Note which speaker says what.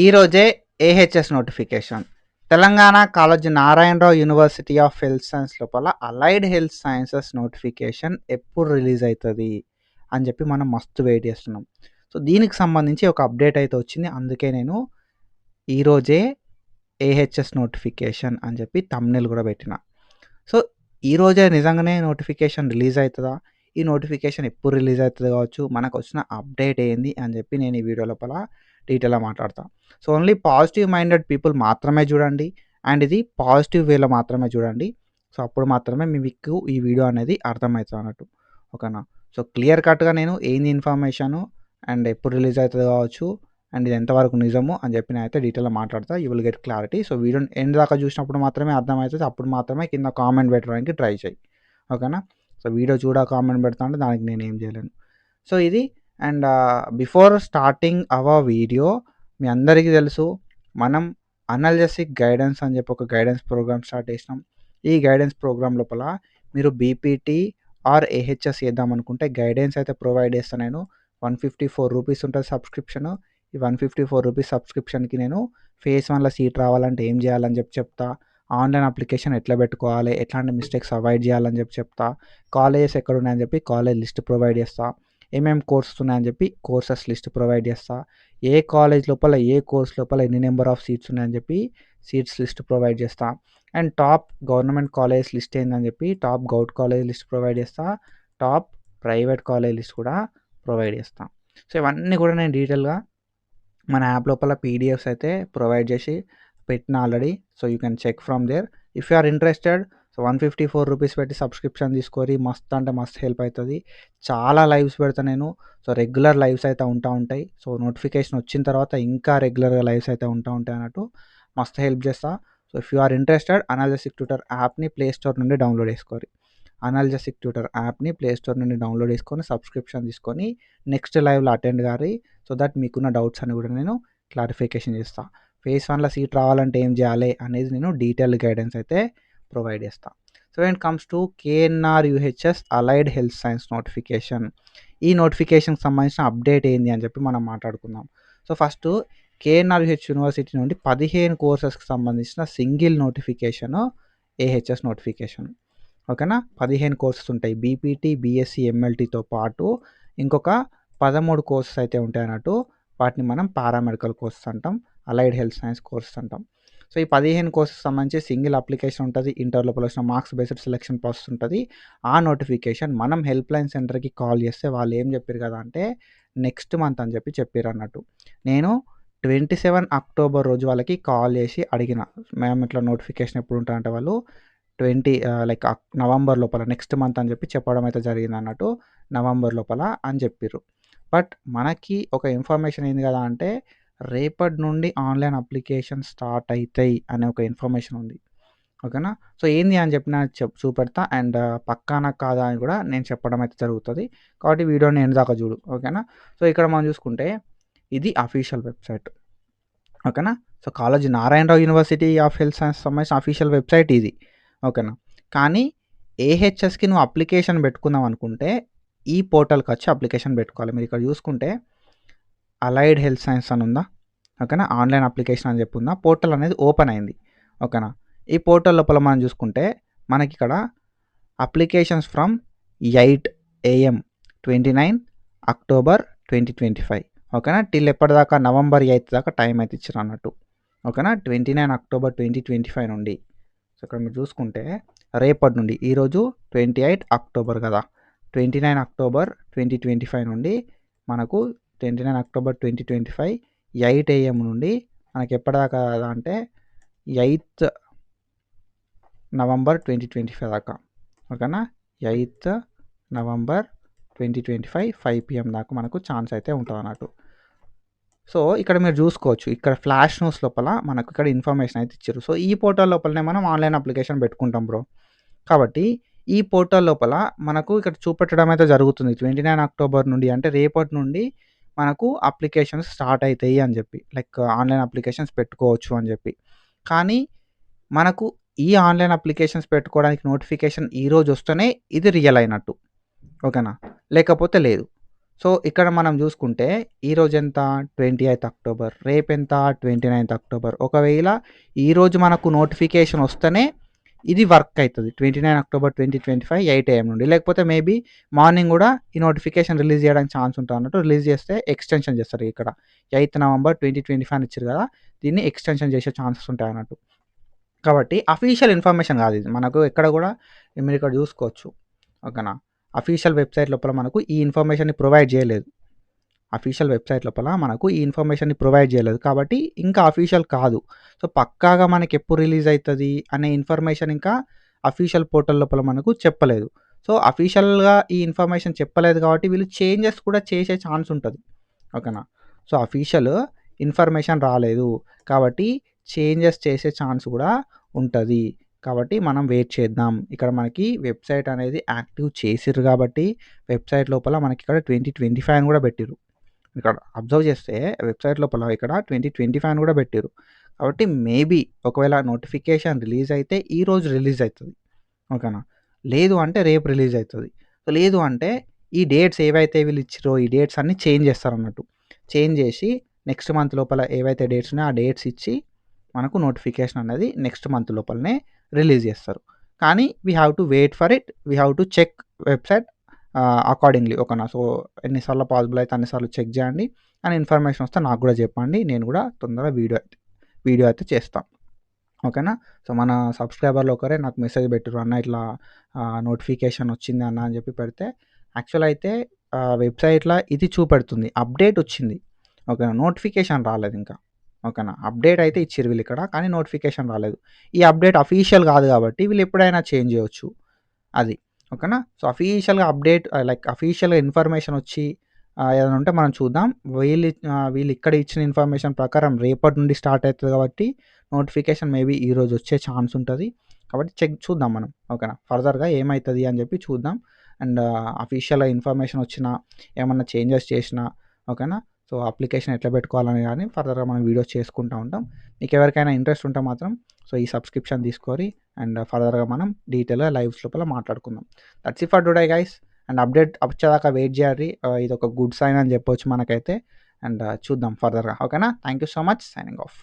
Speaker 1: ఈరోజే AHS notification. Telangana Kaloji Narayanarao university of health science లోపల allied health sciences notification ఎప్పుడు release అవుతుంది అని చెప్పి మనం మస్తు వెయిట్ చేస్తున్నాం. సో దీనికి సంబంధించి ఒక అప్డేట్ అయితే వచ్చింది. అందుకే నేను ఈరోజే ఏహెచ్ఎస్ నోటిఫికేషన్ అని చెప్పి థంబ్నెయిల్ కూడా పెట్టిన. సో ఈరోజే నిజంగానే నోటిఫికేషన్ రిలీజ్ అవుతుందా, ఈ నోటిఫికేషన్ ఎప్పుడు రిలీజ్ అవుతుంది కావచ్చు, మనకు వచ్చిన అప్డేట్ ఏంది అని చెప్పి నేను ఈ వీడియో లోపల డీటెయిల్గా మాట్లాడతాను. So only positive minded people మాత్రమే చూడండి, అండ్ ఇది పాజిటివ్ వేలో మాత్రమే చూడండి. సో అప్పుడు మాత్రమే మీకు ఈ వీడియో అనేది అర్థమవుతుంది అన్నట్టు, ఓకేనా. సో క్లియర్ కట్గా నేను ఏంది ఇన్ఫర్మేషను అండ్ ఎప్పుడు రిలీజ్ అవుతుంది కావచ్చు అండ్ ఇది ఎంతవరకు నిజము అని చెప్పి నేను అయితే డీటెయిల్గా మాట్లాడతా. You will get clarity. So వీడియోని ఎండ్ దాకా చూసినప్పుడు మాత్రమే అర్థమవుతుంది, అప్పుడు మాత్రమే కింద కామెంట్ పెట్టడానికి ట్రై చేయి, ఓకేనా. సో వీడియో కామెంట్ పెడతా అంటే దానికి నేను ఏం చేయలేను. సో ఇది and before starting our video, మీ అందరికీ తెలుసు మనం అనాలిసిస్ గైడెన్స్ అని చెప్పి ఒక గైడెన్స్ ప్రోగ్రామ్ స్టార్ట్ చేసినాం. ఈ గైడెన్స్ ప్రోగ్రామ్ లోపల మీరు బీపీటీ ఆర్ ఏహెచ్ఎస్ చేద్దాం అనుకుంటే గైడెన్స్ అయితే ప్రొవైడ్ చేస్తాను నేను. 154 రూపీస్ ఉంటుంది సబ్స్క్రిప్షన్. ఈ 154 రూపీస్ సబ్స్క్రిప్షన్కి నేను ఫేజ్ 1లో సీట్ రావాలంటే ఏం చేయాలని చెప్పి చెప్తా, ఆన్లైన్ అప్లికేషన్ ఎట్లా పెట్టుకోవాలి, ఎట్లాంటి మిస్టేక్స్ అవాయిడ్ చేయాలని చెప్పి చెప్తా, కాలేజెస్ ఎక్కడ ఉన్నాయని చెప్పి కాలేజ్ లిస్ట్ ప్రొవైడ్ చేస్తా, ఏమేమి కోర్సెస్ ఉన్నాయని చెప్పి కోర్సెస్ లిస్ట్ ప్రొవైడ్ చేస్తా, ఏ కాలేజ్ లోపల ఏ కోర్స్ లోపల ఎన్ని నెంబర్ ఆఫ్ సీట్స్ ఉన్నాయని చెప్పి సీట్స్ లిస్ట్ ప్రొవైడ్ చేస్తా, and top government college list ఏందని చెప్పి top gov college list provide చేస్తా, టాప్ ప్రైవేట్ కాలేజ్ లిస్ట్ కూడా ప్రొవైడ్ చేస్తా. సో ఇవన్నీ కూడా నేను డీటెయిల్గా మన యాప్ లోపల పీడిఎఫ్స్ అయితే ప్రొవైడ్ చేసి పెట్టిన already. So you can check from there if you are interested. So 154 rupees పెట్టి సబ్స్క్రిప్షన్ తీసుకొని మస్త్ అంటే మస్త్ హెల్ప్ అవుతుంది. చాలా లైవ్స్ పెడతా నేను. సో రెగ్యులర్ లైవ్స్ అయితే ఉంటాయి. సో నోటిఫికేషన్ వచ్చిన తర్వాత ఇంకా రెగ్యులర్గా లైవ్స్ అయితే ఉంటాయి అన్నట్టు, మస్త్ హెల్ప్ చేస్తా. So if you are interested, analysis tutor యాప్ని ప్లే స్టోర్ నుండి డౌన్లోడ్ చేసుకోరి. అనాలిసిస్ ట్యూటర్ యాప్ని ప్లే స్టోర్ నుండి డౌన్లోడ్ చేసుకొని సబ్స్క్రిప్షన్ తీసుకొని నెక్స్ట్ లైవ్లో అటెండ్ కారి. సో దట్ మీకున్న డౌట్స్ అని కూడా నేను క్లారిఫికేషన్ చేస్తాను. ఫేజ్ 1లో సీట్ రావాలంటే ఏం చేయాలి అనేది నేను డీటెయిల్డ్ గైడెన్స్ అయితే ప్రొవైడ్ చేస్తాను. So when comes to KNR UHS allied health science notification, ఈ నోటిఫికేషన్కి సంబంధించిన అప్డేట్ ఏంది అని చెప్పి మనం మాట్లాడుకుందాం. సో ఫస్ట్ కేఎన్ఆర్ యూహెచ్ యూనివర్సిటీ నుండి 15 కోర్సెస్కి సంబంధించిన సింగిల్ నోటిఫికేషన్ ఏహెచ్ఎస్ నోటిఫికేషన్, ఓకేనా. 15 కోర్సెస్ ఉంటాయి. బీపీటీ, బీఎస్సీ, ఎంఎల్టీతో పాటు ఇంకొక 13 కోర్సెస్ అయితే ఉంటాయి అన్నట్టు. వాటిని మనం పారామెడికల్ కోర్సెస్ అంటాం, అలైడ్ హెల్త్ సైన్స్ కోర్సెస్ అంటాం. సో ఈ 15 కోర్సెస్ సంబంధించి సింగిల్ అప్లికేషన్ ఉంటుంది. ఇంటర్ లోపల వచ్చిన మార్క్స్ బేస్డ్ సెలెక్షన్ ప్రాసెస్ ఉంటుంది. ఆ నోటిఫికేషన్ మనం హెల్ప్ లైన్ సెంటర్కి కాల్ చేస్తే వాళ్ళు ఏం చెప్పారు కదా అంటే నెక్స్ట్ మంత్ అని చెప్పారు అన్నట్టు. నేను 27 అక్టోబర్ రోజు వాళ్ళకి కాల్ చేసి అడిగిన, మేము ఇట్లా నోటిఫికేషన్ ఎప్పుడు ఉంటారంటే వాళ్ళు 20 నవంబర్ లోపల నెక్స్ట్ మంత్ అని చెప్పడం అయితే జరిగింది అన్నట్టు. నవంబర్ లోపల అని చెప్పారు. బట్ మనకి ఒక ఇన్ఫర్మేషన్ ఏంది కదా అంటే రేపటి నుండి ఆన్లైన్ అప్లికేషన్ స్టార్ట్ అవుతాయి అనే ఒక ఇన్ఫర్మేషన్ ఉంది, ఓకేనా. సో ఏంది అని చెప్పిన చూపెడతా అండ్ పక్కానా కాదా అని కూడా నేను చెప్పడం అయితే జరుగుతుంది. కాబట్టి వీడియోని ఎండ్ దాకా చూడు, ఓకేనా. సో ఇక్కడ మనం చూసుకుంటే ఇది అఫీషియల్ వెబ్సైట్, ఓకేనా. So Kaloji Narayanarao university of health science సంబంధించిన అఫీషియల్ వెబ్సైట్ ఇది, ఓకేనా. కానీ ఏహెచ్ఎస్కి నువ్వు అప్లికేషన్ పెట్టుకుందాం అనుకుంటే ఈ పోర్టల్కి వచ్చి అప్లికేషన్ పెట్టుకోవాలి. మీరు ఇక్కడ చూసుకుంటే అలైడ్ హెల్త్ సైన్స్ అని ఉందా, ఓకేనా. ఆన్లైన్ అప్లికేషన్ అని చెప్పి ఉందా, పోర్టల్ అనేది ఓపెన్ అయింది, ఓకేనా. ఈ పోర్టల్ లోపల మనం చూసుకుంటే మనకి ఇక్కడ అప్లికేషన్స్ ఫ్రమ్ 8 AM 29 అక్టోబర్ 2025, ఓకేనా. టిల్ ఎప్పటిదాకా నవంబర్ 8 దాకా టైం అయితే ఇచ్చారు అన్నట్టు, ఓకేనా. 29 అక్టోబర్ 2025 నుండి. సో ఇక్కడ మీరు చూసుకుంటే రేపటి నుండి, ఈరోజు 28 అక్టోబర్ కదా, 29 అక్టోబర్ 2025 నుండి మనకు 29 అక్టోబర్ 2025 8 AM నుండి మనకి ఎప్పటిదాకా అంటే 8th నవంబర్ 2025 దాకా, ఓకేనా. 8th నవంబర్ 2025 5 PM దాకా మనకు ఛాన్స్ అయితే ఉంటుంది అన్నట్టు. సో ఇక్కడ మీరు చూసుకోవచ్చు, ఇక్కడ ఫ్లాష్ న్యూస్ లోపల మనకు ఇక్కడ ఇన్ఫర్మేషన్ అయితే ఇచ్చారు. సో ఈ పోర్టల్ లోపలనే మనం ఆన్లైన్ అప్లికేషన్ పెట్టుకుంటాం బ్రో. కాబట్టి ఈ పోర్టల్ లోపల మనకు ఇక్కడ చూపెట్టడం అయితే జరుగుతుంది 29 అక్టోబర్ నుండి, అంటే రేపటి నుండి మనకు అప్లికేషన్స్ స్టార్ట్ అవుతాయి అని చెప్పి, లైక్ ఆన్లైన్ అప్లికేషన్స్ పెట్టుకోవచ్చు అని చెప్పి. కానీ మనకు ఈ ఆన్లైన్ అప్లికేషన్స్ పెట్టుకోవడానికి నోటిఫికేషన్ ఈరోజు వస్తేనే ఇది రియల్ అయినట్టు, ఓకేనా, లేకపోతే లేదు. సో, ఇక్కడ మనం జూసుకుంటే ఈరోజెంత 28థ్ అక్టోబర్, రేపెంత 29థ్ అక్టోబర్. ఒకవేళ ఈరోజు మనకు నోటిఫికేషన్ వస్తేనే ఇది వర్క్ అయితది. 29 అక్టోబర్ 2025 8 AM నుండి. లేకపోతే మేబీ మార్నింగ్ గూడా ఈ నోటిఫికేషన్ రిలీజ్ జేయడానికి ఛాన్స్ ఉంటదన్నట్టు. రిలీజ్ జేస్తే ఎక్స్‌టెన్షన్ జేస్తారు ఇక్కడ. 8థ్ నవంబర్ 2025 అని ఇచ్చిర్రు గదా! దీన్ని ఎక్స్‌టెన్షన్ జేసే ఛాన్సెస్ ఉంటాయన్నట్టు. కాబట్టి అఫీషియల్ ఇన్ఫర్మేషన్ గాదిది. మనకు ఎక్కడ గూడా మీరిక్కడ జూసుకోవచ్చు. ఓకేనా? అఫీషియల్ వెబ్‌సైట్ లోపల మనకు ఈ ఇన్ఫర్మేషన్‌ని ప్రొవైడ్ జేయలేదు. అఫీషియల్ వెబ్‌సైట్ లోపల మనకు ఈ ఇన్ఫర్మేషన్‌ని ప్రొవైడ్ జేయలేదు. కాబట్టి ఇంకా అఫీషియల్ కాదు. సో, పక్కాగా మనకెప్పుడు రిలీజ్ అయితది అనే ఇన్ఫర్మేషన్ ఇంకా అఫీషియల్ పోర్టల్ లోపల మనకు చెప్పలేదు. సో, అఫీషియల్‌గా ఈ ఇన్ఫర్మేషన్ చెప్పలేదు కాబట్టి వీళ్ళు చేంజెస్ కూడా చేసే ఛాన్స్ ఉంటది. ఓకేనా? సో, అఫీషియల్ ఇన్ఫర్మేషన్ రాలేదు. కాబట్టి చేంజెస్ చేసే ఛాన్స్ కూడా ఉంటది. కాబట్టి మనం వెయిట్ చేద్దాం. ఇక్కడ మనకి వెబ్‌సైట్ అనేది యాక్టివ్ చేసిర్రు గాబట్టి వెబ్‌సైట్ లోపల మనకిక్కడ 2025 అని గూడా బెట్టిర్రు. ఇక్కడ అబ్జర్వ్ చేస్తే వెబ్‌సైట్ లోపల ఇక్కడ 2025 అని గూడా బెట్టిర్రు. కాబట్టి మేబీ ఒకవేళ నోటిఫికేషన్ రిలీజ్ అయితే ఈరోజు రిలీజ్ అయితది. ఓకేనా? లేదు అంటే రేపు రిలీజ్ అయితది. లేదు అంటే ఈ డేట్స్ ఏవైతే వీళ్ళు ఇచ్చిర్రో ఈ డేట్స్ అన్నీ చేంజ్ చేస్తారన్నట్టు. చేంజ్ చేసి నెక్స్ట్ మంత్ లోపల ఏవైతే డేట్స్ ఉన్నాయో ఆ డేట్స్ ఇచ్చి మనకు నోటిఫికేషన్ అనేది నెక్స్ట్ మంత్ లోపలనే రిలీజ్ చేస్తారు. కానీ we have to wait for it. We have to check website accordingly. ఓకేనా? సో, ఎన్ని సార్లు పాసిబుల్ అయితే అన్ని సార్లు చెక్ చేయండి. అండ్ ఇన్ఫర్మేషన్ వస్తే నాకు గూడా చెప్పండి. నేను గూడా తొందరగా వీడియో అయితే చేస్తా. ఓకేనా? సో, మన సబ్‌స్క్రైబర్‌లో ఒకరే నాకు మెసేజ్ పెట్టిర్రు. అన్న ఇట్లా నోటిఫికేషన్ వచ్చింది అన్న అని చెప్పి పెడితే యాక్చువల్ అయితే వెబ్‌సైట్‌లో ఇది చూపెడుతుంది. అప్డేట్ వచ్చింది. ఓకేనా? నోటిఫికేషన్ రాలేదింకా. ఓకేనా? అప్డేట్ అయితే ఇచ్చిర్రు వీళ్ళిక్కడ. కానీ నోటిఫికేషన్ రాలేదు. ఈ అప్డేట్ అఫీషియల్ కాదు కాబట్టి వీళ్ళు ఎప్పుడైనా చేంజ్ చేయొచ్చు. అది. ఓకేనా? సో, అఫీషియల్‌గా అప్డేట్ లైక్ అఫీషియల్‌గా ఇన్ఫర్మేషన్ వచ్చి ఏదైనా ఉంటే మనం చూద్దాం. వీళ్ళు ఇక్కడ ఇచ్చిన ఇన్ఫర్మేషన్ ప్రకారం రేపటి నుండి స్టార్ట్ అయితది కాబట్టి నోటిఫికేషన్ మేబీ ఈరోజు వచ్చే ఛాన్స్ ఉంటది. కాబట్టి చూద్దాం మనం. ఓకేనా? ఫర్దర్‌గా ఏమైతది అని చెప్పి చూద్దాం. అండ్ అఫీషియల్‌గా ఇన్ఫర్మేషన్ వచ్చినా, ఏమన్నా చేంజెస్ చేసినా ఓకేనా? సో, అప్లికేషన్ ఎట్లా పెట్టుకోవాలని గాని ఫర్దర్‌గా మనం వీడియోస్ చేసుకుంటా ఉంటాం. మీకు ఎవరికైనా ఇంట్రెస్ట్ ఉంటే మాత్రం సో, ఈ సబ్స్క్రిప్షన్ తీసుకోరి అండ్ ఫర్దర్‌గా మనం డీటెయిల్‌గా లైవ్స్ లోపల మాట్లాడుకుందాం. That's it for today guys. And update వచ్చేదాకా వెయిట్ చేయాలి. ఇదొక గుడ్ సైన్ అని చెప్పొచ్చు మనకైతే. అండ్ చూద్దాం ఫర్దర్‌గా. ఓకేనా? Thank you so much. Signing off.